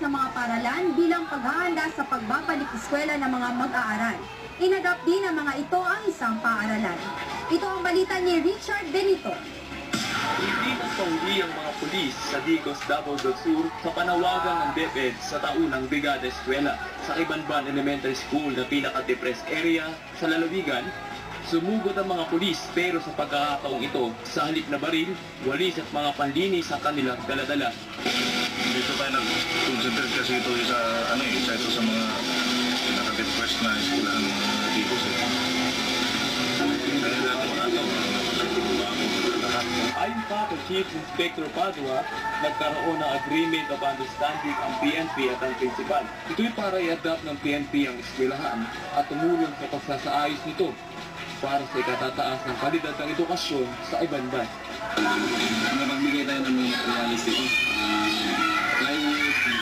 ng mga paaralan bilang paghahanda sa pagbabalik eskwela ng mga mag-aaral. Inagap din ng mga ito ang isang paaralan. Ito ang balita ni Richard Benito. Hindi nagpauli ang mga pulis sa Digos, Davao del Sur sa panawagan ng DepEd sa taunang Brigada Eskwela sa Kibanban Elementary School na pinaka-depressed area sa lalawigan. Sumugod ang mga pulis pero sa pagkakataong ito, sa halip na baril, walis at mga panlinis ang kanilang daladala. Dito tayo nag-concentrate kasi ito isa ito sa mga pinaka-depressed na eskwelahan ng mga Digos. Ayon pa kay Chief Inspector Padua, nagkaroon ng agreement of understanding ang PNP at ang principal. Ito'y para i-adapt ng PNP ang eskwelahan at tumulong sa pagsasaayos nito para sa ikatataas ng kalidad ng edukasyon sa Ibanban. Nagbigay tayo ng materialis dito.